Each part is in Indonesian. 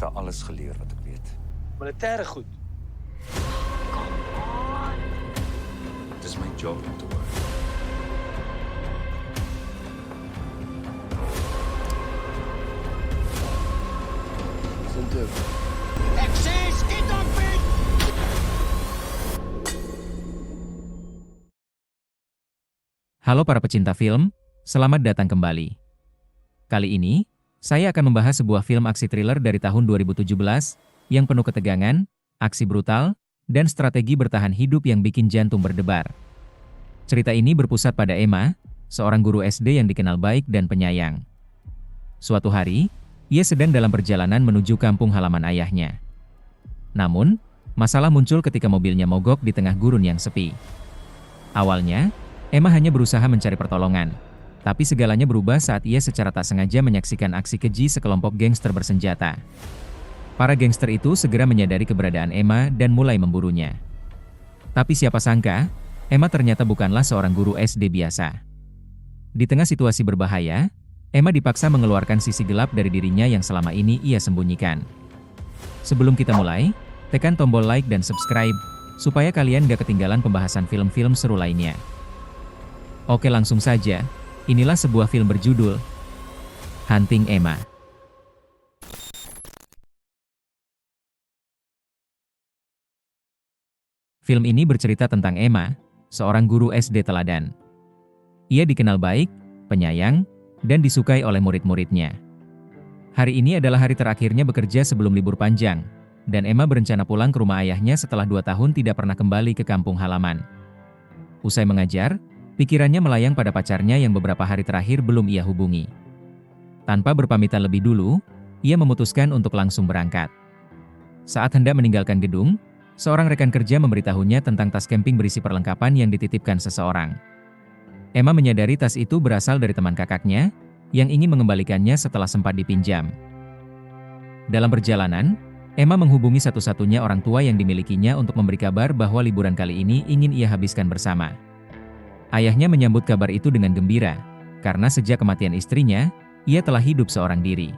het haar alles geleer wat ek weet. Militêre goed. Dit is my job om te work. Sinto. Ek sê skiet op Piet! Halo para pecinta film, selamat datang kembali. Kali ini, saya akan membahas sebuah film aksi thriller dari tahun 2017 yang penuh ketegangan, aksi brutal, dan strategi bertahan hidup yang bikin jantung berdebar. Cerita ini berpusat pada Emma, seorang guru SD yang dikenal baik dan penyayang. Suatu hari, ia sedang dalam perjalanan menuju kampung halaman ayahnya. Namun, masalah muncul ketika mobilnya mogok di tengah gurun yang sepi. Awalnya, Emma hanya berusaha mencari pertolongan, tapi segalanya berubah saat ia secara tak sengaja menyaksikan aksi keji sekelompok gangster bersenjata. Para gangster itu segera menyadari keberadaan Emma dan mulai memburunya. Tapi siapa sangka, Emma ternyata bukanlah seorang guru SD biasa. Di tengah situasi berbahaya, Emma dipaksa mengeluarkan sisi gelap dari dirinya yang selama ini ia sembunyikan. Sebelum kita mulai, tekan tombol like dan subscribe, supaya kalian gak ketinggalan pembahasan film-film seru lainnya. Oke, langsung saja, inilah sebuah film berjudul Hunting Emma. Film ini bercerita tentang Emma, seorang guru SD teladan. Ia dikenal baik, penyayang, dan disukai oleh murid-muridnya. Hari ini adalah hari terakhirnya bekerja sebelum libur panjang, dan Emma berencana pulang ke rumah ayahnya setelah 2 tahun tidak pernah kembali ke kampung halaman. Usai mengajar, pikirannya melayang pada pacarnya yang beberapa hari terakhir belum ia hubungi. Tanpa berpamitan lebih dulu, ia memutuskan untuk langsung berangkat. Saat hendak meninggalkan gedung, seorang rekan kerja memberitahunya tentang tas camping berisi perlengkapan yang dititipkan seseorang. Emma menyadari tas itu berasal dari teman kakaknya, yang ingin mengembalikannya setelah sempat dipinjam. Dalam perjalanan, Emma menghubungi satu-satunya orang tua yang dimilikinya untuk memberi kabar bahwa liburan kali ini ingin ia habiskan bersama. Ayahnya menyambut kabar itu dengan gembira, karena sejak kematian istrinya, ia telah hidup seorang diri.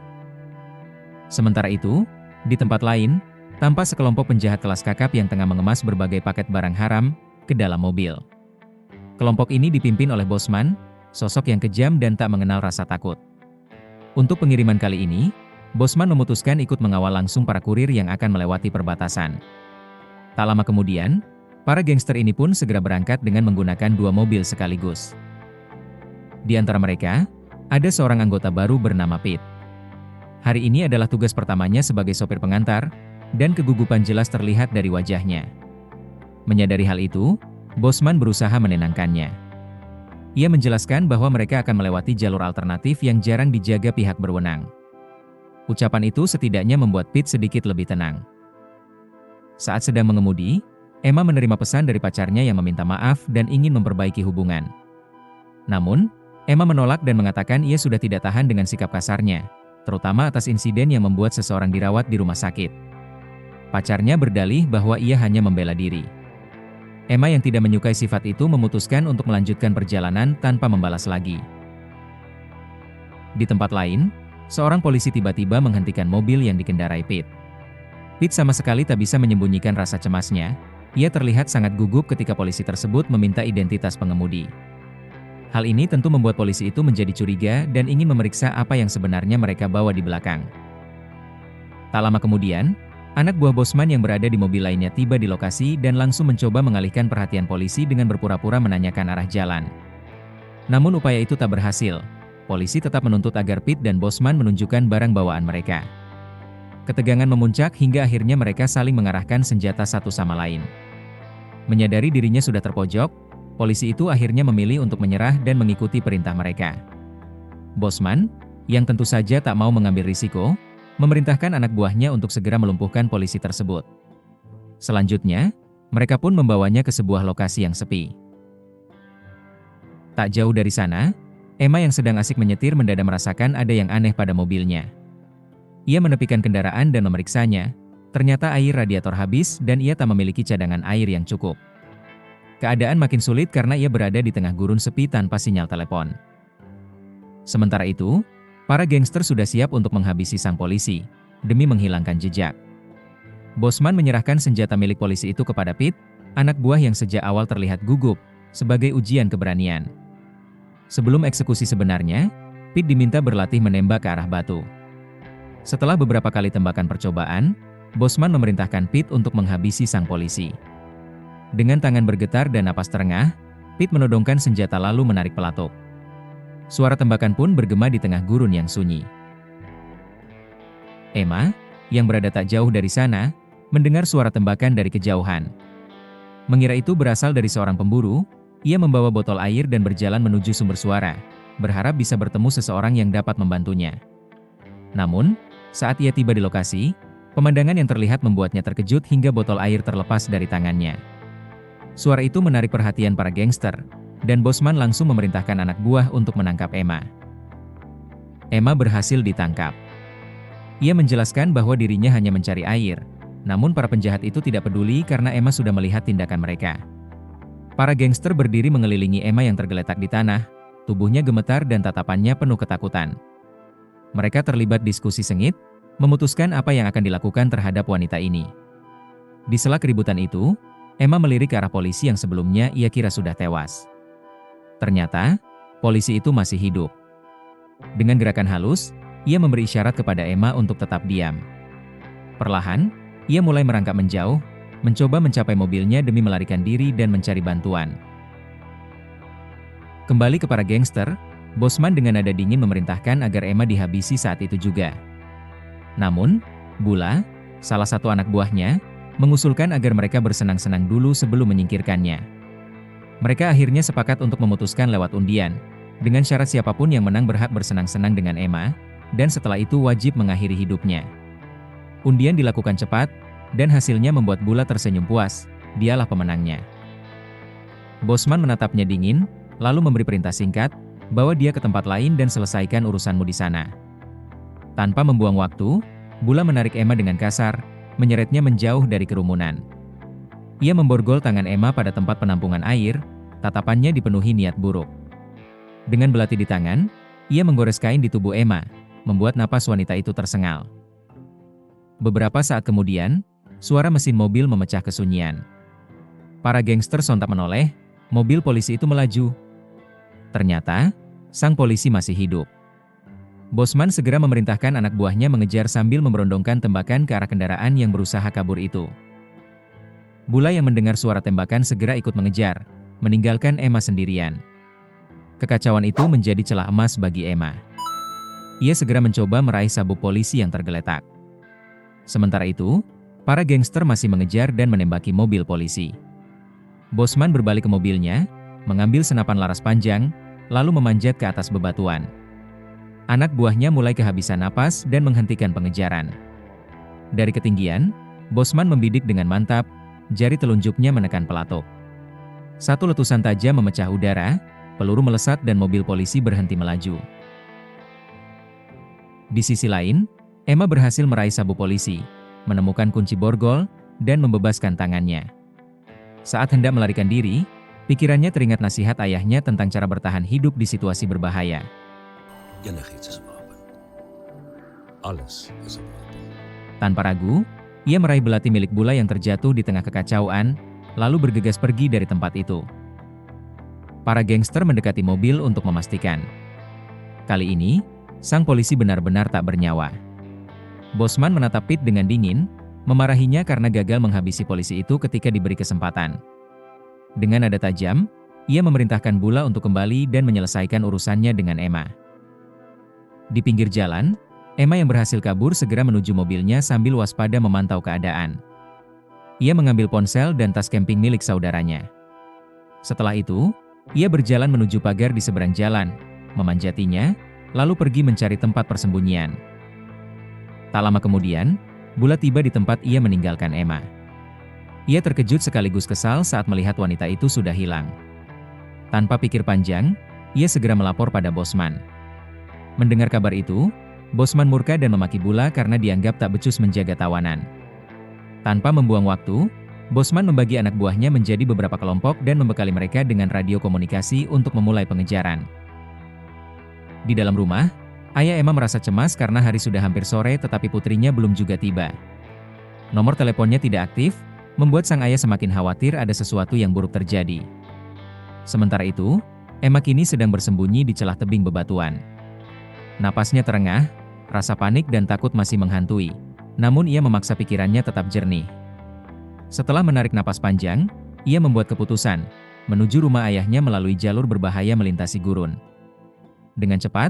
Sementara itu, di tempat lain, tampak sekelompok penjahat kelas kakap yang tengah mengemas berbagai paket barang haram ke dalam mobil. Kelompok ini dipimpin oleh Bosman, sosok yang kejam dan tak mengenal rasa takut. Untuk pengiriman kali ini, Bosman memutuskan ikut mengawal langsung para kurir yang akan melewati perbatasan. Tak lama kemudian, para gangster ini pun segera berangkat dengan menggunakan 2 mobil sekaligus. Di antara mereka, ada seorang anggota baru bernama Pete. Hari ini adalah tugas pertamanya sebagai sopir pengantar, dan kegugupan jelas terlihat dari wajahnya. Menyadari hal itu, Bosman berusaha menenangkannya. Ia menjelaskan bahwa mereka akan melewati jalur alternatif yang jarang dijaga pihak berwenang. Ucapan itu setidaknya membuat Pete sedikit lebih tenang. Saat sedang mengemudi, Emma menerima pesan dari pacarnya yang meminta maaf dan ingin memperbaiki hubungan. Namun, Emma menolak dan mengatakan ia sudah tidak tahan dengan sikap kasarnya, terutama atas insiden yang membuat seseorang dirawat di rumah sakit. Pacarnya berdalih bahwa ia hanya membela diri. Emma yang tidak menyukai sifat itu memutuskan untuk melanjutkan perjalanan tanpa membalas lagi. Di tempat lain, seorang polisi tiba-tiba menghentikan mobil yang dikendarai Pete. Pete sama sekali tak bisa menyembunyikan rasa cemasnya. Ia terlihat sangat gugup ketika polisi tersebut meminta identitas pengemudi. Hal ini tentu membuat polisi itu menjadi curiga dan ingin memeriksa apa yang sebenarnya mereka bawa di belakang. Tak lama kemudian, anak buah Bosman yang berada di mobil lainnya tiba di lokasi dan langsung mencoba mengalihkan perhatian polisi dengan berpura-pura menanyakan arah jalan. Namun upaya itu tak berhasil. Polisi tetap menuntut agar Pete dan Bosman menunjukkan barang bawaan mereka. Ketegangan memuncak hingga akhirnya mereka saling mengarahkan senjata satu sama lain. Menyadari dirinya sudah terpojok, polisi itu akhirnya memilih untuk menyerah dan mengikuti perintah mereka. Bosman, yang tentu saja tak mau mengambil risiko, memerintahkan anak buahnya untuk segera melumpuhkan polisi tersebut. Selanjutnya, mereka pun membawanya ke sebuah lokasi yang sepi. Tak jauh dari sana, Emma yang sedang asik menyetir mendadak merasakan ada yang aneh pada mobilnya. Ia menepikan kendaraan dan memeriksanya. Ternyata air radiator habis dan ia tak memiliki cadangan air yang cukup. Keadaan makin sulit karena ia berada di tengah gurun sepi tanpa sinyal telepon. Sementara itu, para gangster sudah siap untuk menghabisi sang polisi, demi menghilangkan jejak. Bosman menyerahkan senjata milik polisi itu kepada Pete, anak buah yang sejak awal terlihat gugup, sebagai ujian keberanian. Sebelum eksekusi sebenarnya, Pete diminta berlatih menembak ke arah batu. Setelah beberapa kali tembakan percobaan, Bosman memerintahkan Pete untuk menghabisi sang polisi. Dengan tangan bergetar dan napas terengah, Pete menodongkan senjata lalu menarik pelatuk. Suara tembakan pun bergema di tengah gurun yang sunyi. Emma, yang berada tak jauh dari sana, mendengar suara tembakan dari kejauhan. Mengira itu berasal dari seorang pemburu, ia membawa botol air dan berjalan menuju sumber suara, berharap bisa bertemu seseorang yang dapat membantunya. Namun, saat ia tiba di lokasi, pemandangan yang terlihat membuatnya terkejut hingga botol air terlepas dari tangannya. Suara itu menarik perhatian para gangster, dan Bosman langsung memerintahkan anak buah untuk menangkap Emma. Emma berhasil ditangkap. Ia menjelaskan bahwa dirinya hanya mencari air, namun para penjahat itu tidak peduli karena Emma sudah melihat tindakan mereka. Para gangster berdiri mengelilingi Emma yang tergeletak di tanah, tubuhnya gemetar dan tatapannya penuh ketakutan. Mereka terlibat diskusi sengit, memutuskan apa yang akan dilakukan terhadap wanita ini. Di sela keributan itu, Emma melirik ke arah polisi yang sebelumnya ia kira sudah tewas. Ternyata, polisi itu masih hidup. Dengan gerakan halus, ia memberi isyarat kepada Emma untuk tetap diam. Perlahan, ia mulai merangkak menjauh, mencoba mencapai mobilnya demi melarikan diri dan mencari bantuan. Kembali ke para gangster, Bosman dengan nada dingin memerintahkan agar Emma dihabisi saat itu juga. Namun, Bula, salah satu anak buahnya, mengusulkan agar mereka bersenang-senang dulu sebelum menyingkirkannya. Mereka akhirnya sepakat untuk memutuskan lewat undian, dengan syarat siapapun yang menang berhak bersenang-senang dengan Emma, dan setelah itu wajib mengakhiri hidupnya. Undian dilakukan cepat, dan hasilnya membuat Bula tersenyum puas, dialah pemenangnya. Bosman menatapnya dingin, lalu memberi perintah singkat, bawa dia ke tempat lain dan selesaikan urusanmu di sana. Tanpa membuang waktu, Bula menarik Emma dengan kasar, menyeretnya menjauh dari kerumunan. Ia memborgol tangan Emma pada tempat penampungan air, tatapannya dipenuhi niat buruk. Dengan belati di tangan, ia menggores kain di tubuh Emma, membuat napas wanita itu tersengal. Beberapa saat kemudian, suara mesin mobil memecah kesunyian. Para gangster sontak menoleh, mobil polisi itu melaju. Ternyata, sang polisi masih hidup. Bosman segera memerintahkan anak buahnya mengejar sambil memerondongkan tembakan ke arah kendaraan yang berusaha kabur itu. Bula yang mendengar suara tembakan segera ikut mengejar, meninggalkan Emma sendirian. Kekacauan itu menjadi celah emas bagi Emma. Ia segera mencoba meraih sabuk polisi yang tergeletak. Sementara itu, para gangster masih mengejar dan menembaki mobil polisi. Bosman berbalik ke mobilnya, mengambil senapan laras panjang, lalu memanjat ke atas bebatuan. Anak buahnya mulai kehabisan napas dan menghentikan pengejaran. Dari ketinggian, Bosman membidik dengan mantap, jari telunjuknya menekan pelatuk. Satu letusan tajam memecah udara, peluru melesat dan mobil polisi berhenti melaju. Di sisi lain, Emma berhasil meraih sabuk polisi, menemukan kunci borgol, dan membebaskan tangannya. Saat hendak melarikan diri, pikirannya teringat nasihat ayahnya tentang cara bertahan hidup di situasi berbahaya. Alles is a wapen. Tanpa ragu, ia meraih belati milik Bula yang terjatuh di tengah kekacauan, lalu bergegas pergi dari tempat itu. Para gangster mendekati mobil untuk memastikan. Kali ini, sang polisi benar-benar tak bernyawa. Bosman menatap Pete dengan dingin, memarahinya karena gagal menghabisi polisi itu ketika diberi kesempatan. Dengan nada tajam, ia memerintahkan Bula untuk kembali dan menyelesaikan urusannya dengan Emma. Di pinggir jalan, Emma yang berhasil kabur segera menuju mobilnya sambil waspada memantau keadaan. Ia mengambil ponsel dan tas camping milik saudaranya. Setelah itu, ia berjalan menuju pagar di seberang jalan, memanjatinya, lalu pergi mencari tempat persembunyian. Tak lama kemudian, Bula tiba di tempat ia meninggalkan Emma. Ia terkejut sekaligus kesal saat melihat wanita itu sudah hilang. Tanpa pikir panjang, ia segera melapor pada Bosman. Mendengar kabar itu, Bosman murka dan memaki Bula karena dianggap tak becus menjaga tawanan. Tanpa membuang waktu, Bosman membagi anak buahnya menjadi beberapa kelompok dan membekali mereka dengan radio komunikasi untuk memulai pengejaran. Di dalam rumah, Ayah Emma merasa cemas karena hari sudah hampir sore tetapi putrinya belum juga tiba. Nomor teleponnya tidak aktif, membuat sang ayah semakin khawatir ada sesuatu yang buruk terjadi. Sementara itu, Emma kini sedang bersembunyi di celah tebing bebatuan. Napasnya terengah, rasa panik dan takut masih menghantui, namun ia memaksa pikirannya tetap jernih. Setelah menarik napas panjang, ia membuat keputusan, menuju rumah ayahnya melalui jalur berbahaya melintasi gurun. Dengan cepat,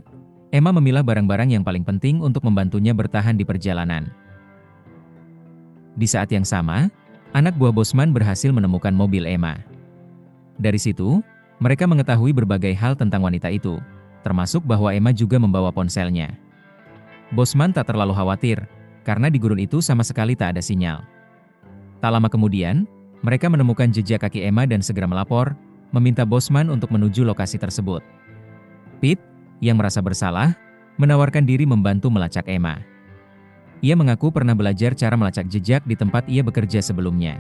Emma memilah barang-barang yang paling penting untuk membantunya bertahan di perjalanan. Di saat yang sama, anak buah Bosman berhasil menemukan mobil Emma. Dari situ, mereka mengetahui berbagai hal tentang wanita itu, termasuk bahwa Emma juga membawa ponselnya. Bosman tak terlalu khawatir, karena di gurun itu sama sekali tak ada sinyal. Tak lama kemudian, mereka menemukan jejak kaki Emma dan segera melapor, meminta Bosman untuk menuju lokasi tersebut. Pete, yang merasa bersalah, menawarkan diri membantu melacak Emma. Ia mengaku pernah belajar cara melacak jejak di tempat ia bekerja sebelumnya.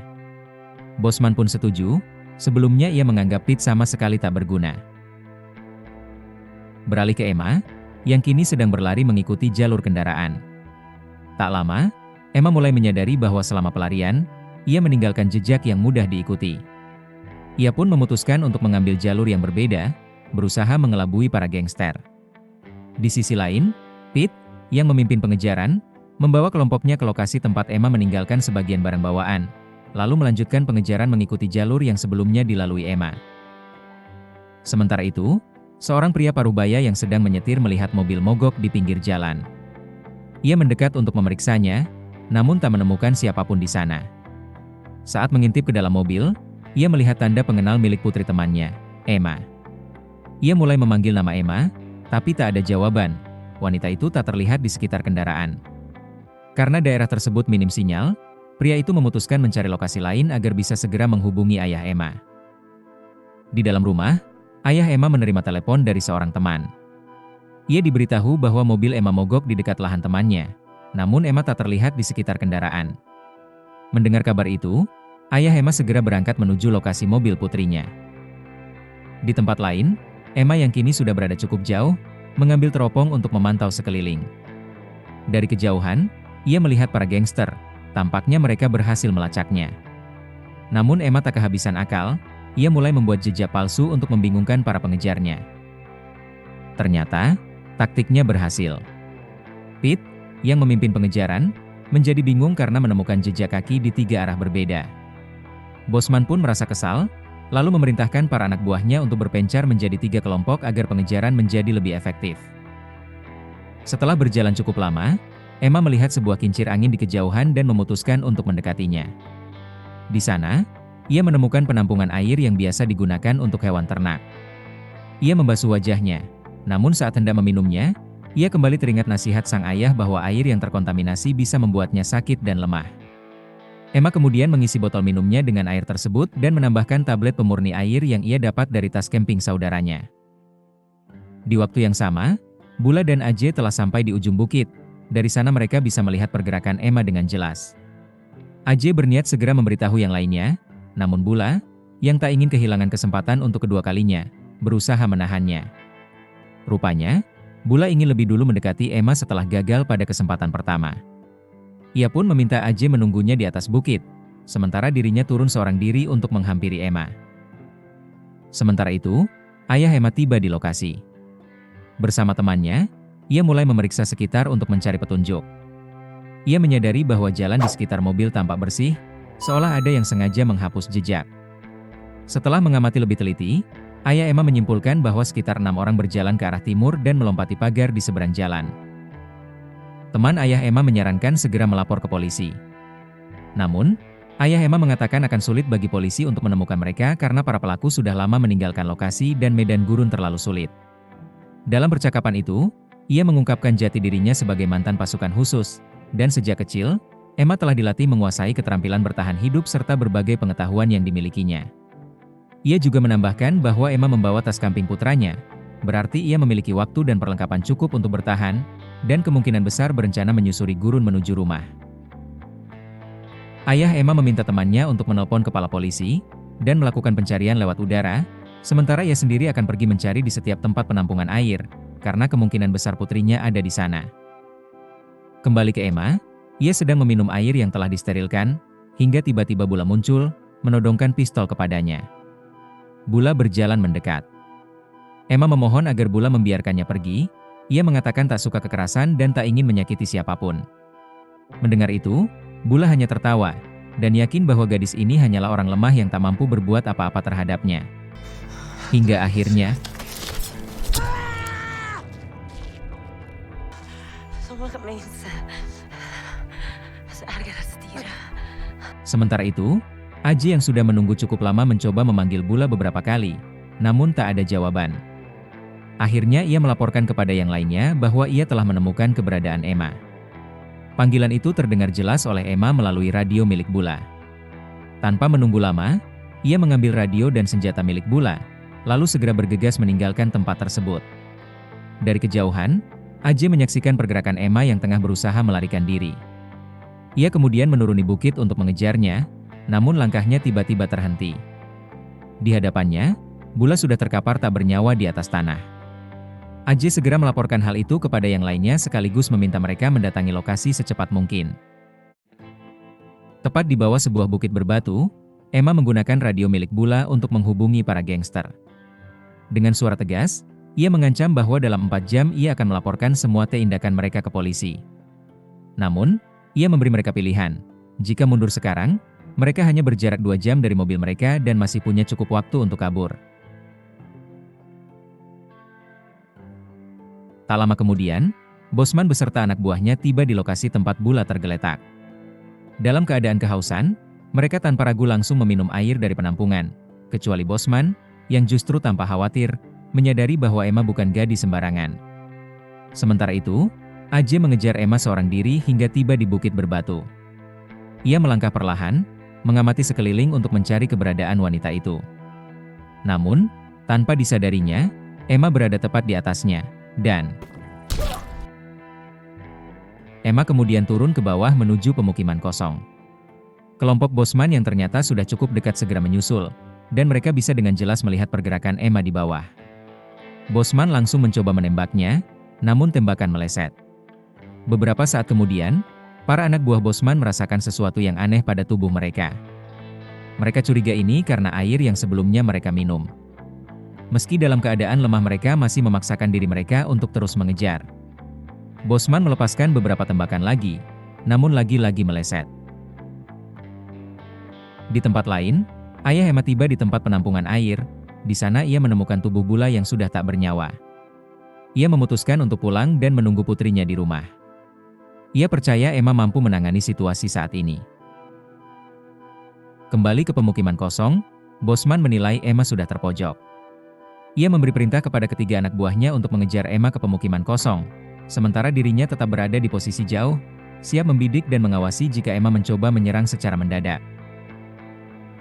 Bosman pun setuju, sebelumnya ia menganggap Pete sama sekali tak berguna. Beralih ke Emma, yang kini sedang berlari mengikuti jalur kendaraan. Tak lama, Emma mulai menyadari bahwa selama pelarian, ia meninggalkan jejak yang mudah diikuti. Ia pun memutuskan untuk mengambil jalur yang berbeda, berusaha mengelabui para gangster. Di sisi lain, Pete, yang memimpin pengejaran, membawa kelompoknya ke lokasi tempat Emma meninggalkan sebagian barang bawaan, lalu melanjutkan pengejaran mengikuti jalur yang sebelumnya dilalui Emma. Sementara itu, seorang pria parubaya yang sedang menyetir melihat mobil mogok di pinggir jalan. Ia mendekat untuk memeriksanya, namun tak menemukan siapapun di sana. Saat mengintip ke dalam mobil, ia melihat tanda pengenal milik putri temannya, Emma. Ia mulai memanggil nama Emma, tapi tak ada jawaban. Wanita itu tak terlihat di sekitar kendaraan. Karena daerah tersebut minim sinyal, pria itu memutuskan mencari lokasi lain agar bisa segera menghubungi ayah Emma. Di dalam rumah, ayah Emma menerima telepon dari seorang teman. Ia diberitahu bahwa mobil Emma mogok di dekat lahan temannya, namun Emma tak terlihat di sekitar kendaraan. Mendengar kabar itu, ayah Emma segera berangkat menuju lokasi mobil putrinya. Di tempat lain, Emma yang kini sudah berada cukup jauh, mengambil teropong untuk memantau sekeliling. Dari kejauhan, ia melihat para gangster, tampaknya mereka berhasil melacaknya. Namun Emma tak kehabisan akal, ia mulai membuat jejak palsu untuk membingungkan para pengejarnya. Ternyata, taktiknya berhasil. Pete, yang memimpin pengejaran, menjadi bingung karena menemukan jejak kaki di 3 arah berbeda. Bosman pun merasa kesal, lalu memerintahkan para anak buahnya untuk berpencar menjadi 3 kelompok agar pengejaran menjadi lebih efektif. Setelah berjalan cukup lama, Emma melihat sebuah kincir angin di kejauhan dan memutuskan untuk mendekatinya. Di sana, ia menemukan penampungan air yang biasa digunakan untuk hewan ternak. Ia membasuh wajahnya, namun saat hendak meminumnya, ia kembali teringat nasihat sang ayah bahwa air yang terkontaminasi bisa membuatnya sakit dan lemah. Emma kemudian mengisi botol minumnya dengan air tersebut dan menambahkan tablet pemurni air yang ia dapat dari tas camping saudaranya. Di waktu yang sama, Bula dan Ajay telah sampai di ujung bukit. Dari sana mereka bisa melihat pergerakan Emma dengan jelas. Ajay berniat segera memberitahu yang lainnya, namun Bula, yang tak ingin kehilangan kesempatan untuk kedua kalinya, berusaha menahannya. Rupanya, Bula ingin lebih dulu mendekati Emma setelah gagal pada kesempatan pertama. Ia pun meminta Ajay menunggunya di atas bukit, sementara dirinya turun seorang diri untuk menghampiri Emma. Sementara itu, ayah Emma tiba di lokasi. Bersama temannya, ia mulai memeriksa sekitar untuk mencari petunjuk. Ia menyadari bahwa jalan di sekitar mobil tampak bersih, seolah ada yang sengaja menghapus jejak. Setelah mengamati lebih teliti, ayah Emma menyimpulkan bahwa sekitar 6 orang berjalan ke arah timur dan melompati pagar di seberang jalan. Teman ayah Emma menyarankan segera melapor ke polisi. Namun, ayah Emma mengatakan akan sulit bagi polisi untuk menemukan mereka karena para pelaku sudah lama meninggalkan lokasi dan medan gurun terlalu sulit. Dalam percakapan itu, ia mengungkapkan jati dirinya sebagai mantan pasukan khusus, dan sejak kecil, Emma telah dilatih menguasai keterampilan bertahan hidup serta berbagai pengetahuan yang dimilikinya. Ia juga menambahkan bahwa Emma membawa tas camping putranya, berarti ia memiliki waktu dan perlengkapan cukup untuk bertahan, dan kemungkinan besar berencana menyusuri gurun menuju rumah. Ayah Emma meminta temannya untuk menelpon kepala polisi, dan melakukan pencarian lewat udara, sementara ia sendiri akan pergi mencari di setiap tempat penampungan air, karena kemungkinan besar putrinya ada di sana. Kembali ke Emma, ia sedang meminum air yang telah disterilkan, hingga tiba-tiba Bula muncul, menodongkan pistol kepadanya. Bula berjalan mendekat. Emma memohon agar Bula membiarkannya pergi. Ia mengatakan tak suka kekerasan dan tak ingin menyakiti siapapun. Mendengar itu, Bula hanya tertawa, dan yakin bahwa gadis ini hanyalah orang lemah yang tak mampu berbuat apa-apa terhadapnya. Hingga akhirnya, sementara itu, Aji yang sudah menunggu cukup lama mencoba memanggil Bula beberapa kali, namun tak ada jawaban. Akhirnya ia melaporkan kepada yang lainnya bahwa ia telah menemukan keberadaan Emma. Panggilan itu terdengar jelas oleh Emma melalui radio milik Bula. Tanpa menunggu lama, ia mengambil radio dan senjata milik Bula, lalu segera bergegas meninggalkan tempat tersebut. Dari kejauhan, Aji menyaksikan pergerakan Emma yang tengah berusaha melarikan diri. Ia kemudian menuruni bukit untuk mengejarnya, namun langkahnya tiba-tiba terhenti. Di hadapannya, Bula sudah terkapar tak bernyawa di atas tanah. Aji segera melaporkan hal itu kepada yang lainnya sekaligus meminta mereka mendatangi lokasi secepat mungkin. Tepat di bawah sebuah bukit berbatu, Emma menggunakan radio milik Bula untuk menghubungi para gangster. Dengan suara tegas, ia mengancam bahwa dalam 4 jam ia akan melaporkan semua tindakan mereka ke polisi. Namun, ia memberi mereka pilihan. Jika mundur sekarang, mereka hanya berjarak 2 jam dari mobil mereka dan masih punya cukup waktu untuk kabur. Tak lama kemudian, Bosman beserta anak buahnya tiba di lokasi tempat Bula tergeletak. Dalam keadaan kehausan, mereka tanpa ragu langsung meminum air dari penampungan, kecuali Bosman, yang justru tanpa khawatir, menyadari bahwa Emma bukan gadis sembarangan. Sementara itu, Aji mengejar Emma seorang diri hingga tiba di bukit berbatu. Ia melangkah perlahan, mengamati sekeliling untuk mencari keberadaan wanita itu. Namun, tanpa disadarinya, Emma berada tepat di atasnya. Dan Emma kemudian turun ke bawah menuju pemukiman kosong. Kelompok Bosman yang ternyata sudah cukup dekat segera menyusul, dan mereka bisa dengan jelas melihat pergerakan Emma di bawah. Bosman langsung mencoba menembaknya, namun tembakan meleset. Beberapa saat kemudian, para anak buah Bosman merasakan sesuatu yang aneh pada tubuh mereka. Mereka curiga ini karena air yang sebelumnya mereka minum. Meski dalam keadaan lemah mereka masih memaksakan diri mereka untuk terus mengejar. Bosman melepaskan beberapa tembakan lagi, namun lagi-lagi meleset. Di tempat lain, ayah Emma tiba di tempat penampungan air. Di sana ia menemukan tubuh Bula yang sudah tak bernyawa. Ia memutuskan untuk pulang dan menunggu putrinya di rumah. Ia percaya Emma mampu menangani situasi saat ini. Kembali ke pemukiman kosong, Bosman menilai Emma sudah terpojok. Ia memberi perintah kepada ketiga anak buahnya untuk mengejar Emma ke pemukiman kosong, sementara dirinya tetap berada di posisi jauh, siap membidik dan mengawasi jika Emma mencoba menyerang secara mendadak.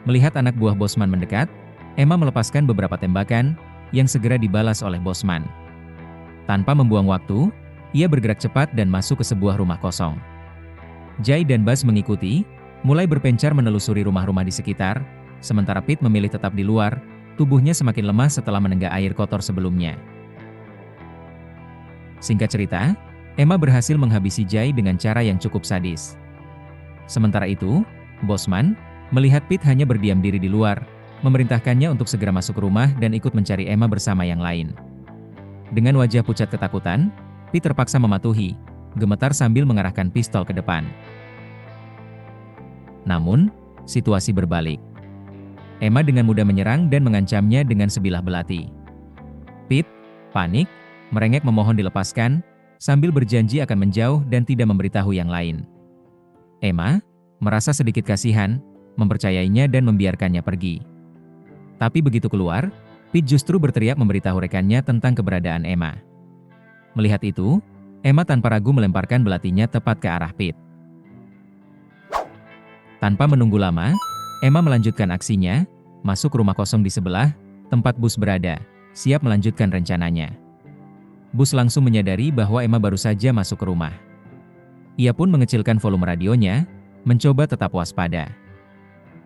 Melihat anak buah Bosman mendekat, Emma melepaskan beberapa tembakan, yang segera dibalas oleh Bosman. Tanpa membuang waktu, ia bergerak cepat dan masuk ke sebuah rumah kosong. Jai dan Bas mengikuti, mulai berpencar menelusuri rumah-rumah di sekitar, sementara Pete memilih tetap di luar. Tubuhnya semakin lemah setelah menenggak air kotor sebelumnya. Singkat cerita, Emma berhasil menghabisi Jai dengan cara yang cukup sadis. Sementara itu, Bosman, melihat Pete hanya berdiam diri di luar, memerintahkannya untuk segera masuk rumah dan ikut mencari Emma bersama yang lain. Dengan wajah pucat ketakutan, Pete terpaksa mematuhi, gemetar sambil mengarahkan pistol ke depan. Namun, situasi berbalik. Emma dengan mudah menyerang dan mengancamnya dengan sebilah belati. Pete, panik, merengek memohon dilepaskan, sambil berjanji akan menjauh dan tidak memberitahu yang lain. Emma, merasa sedikit kasihan, mempercayainya dan membiarkannya pergi. Tapi begitu keluar, Pete justru berteriak memberitahu rekannya tentang keberadaan Emma. Melihat itu, Emma tanpa ragu melemparkan belatinya tepat ke arah Pete. Tanpa menunggu lama, Emma melanjutkan aksinya, masuk rumah kosong di sebelah, tempat Bus berada, siap melanjutkan rencananya. Bus langsung menyadari bahwa Emma baru saja masuk ke rumah. Ia pun mengecilkan volume radionya, mencoba tetap waspada.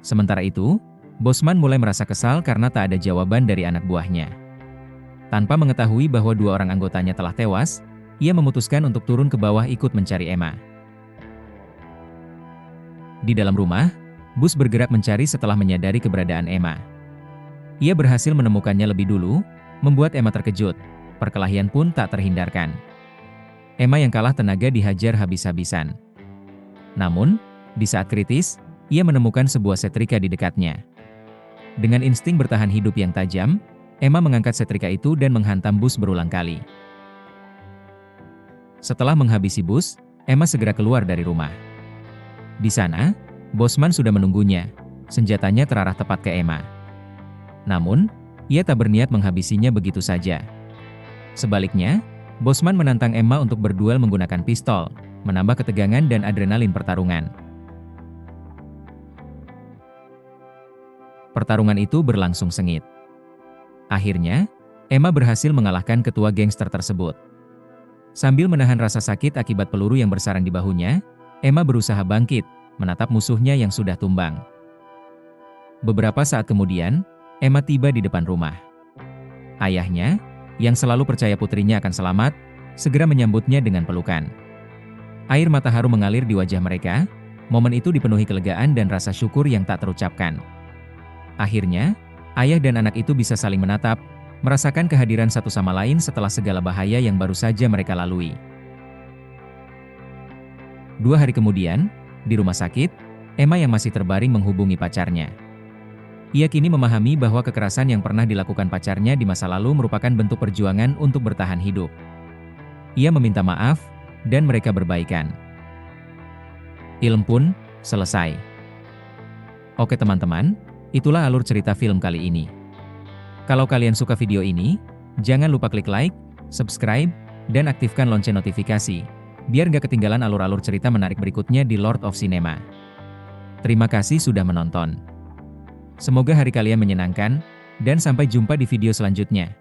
Sementara itu, Bosman mulai merasa kesal karena tak ada jawaban dari anak buahnya. Tanpa mengetahui bahwa 2 orang anggotanya telah tewas, ia memutuskan untuk turun ke bawah ikut mencari Emma. Di dalam rumah, Bus bergerak mencari setelah menyadari keberadaan Emma. Ia berhasil menemukannya lebih dulu, membuat Emma terkejut. Perkelahian pun tak terhindarkan. Emma yang kalah tenaga dihajar habis-habisan. Namun, di saat kritis, ia menemukan sebuah setrika di dekatnya. Dengan insting bertahan hidup yang tajam, Emma mengangkat setrika itu dan menghantam Bus berulang kali. Setelah menghabisi Bus, Emma segera keluar dari rumah. Di sana, Bosman sudah menunggunya. Senjatanya terarah tepat ke Emma. Namun, ia tak berniat menghabisinya begitu saja. Sebaliknya, Bosman menantang Emma untuk berduel menggunakan pistol, menambah ketegangan dan adrenalin pertarungan. Pertarungan itu berlangsung sengit. Akhirnya, Emma berhasil mengalahkan ketua gangster tersebut. Sambil menahan rasa sakit akibat peluru yang bersarang di bahunya, Emma berusaha bangkit, menatap musuhnya yang sudah tumbang. Beberapa saat kemudian, Emma tiba di depan rumah. Ayahnya, yang selalu percaya putrinya akan selamat, segera menyambutnya dengan pelukan. Air mata haru mengalir di wajah mereka. Momen itu dipenuhi kelegaan dan rasa syukur yang tak terucapkan. Akhirnya, ayah dan anak itu bisa saling menatap, merasakan kehadiran satu sama lain setelah segala bahaya yang baru saja mereka lalui. 2 hari kemudian, di rumah sakit, Emma yang masih terbaring menghubungi pacarnya. Ia kini memahami bahwa kekerasan yang pernah dilakukan pacarnya di masa lalu merupakan bentuk perjuangan untuk bertahan hidup. Ia meminta maaf, dan mereka berbaikan. Film pun selesai. Oke teman-teman, itulah alur cerita film kali ini. Kalau kalian suka video ini, jangan lupa klik like, subscribe, dan aktifkan lonceng notifikasi, biar gak ketinggalan alur-alur cerita menarik berikutnya di Lord of Cinema. Terima kasih sudah menonton. Semoga hari kalian menyenangkan, dan sampai jumpa di video selanjutnya.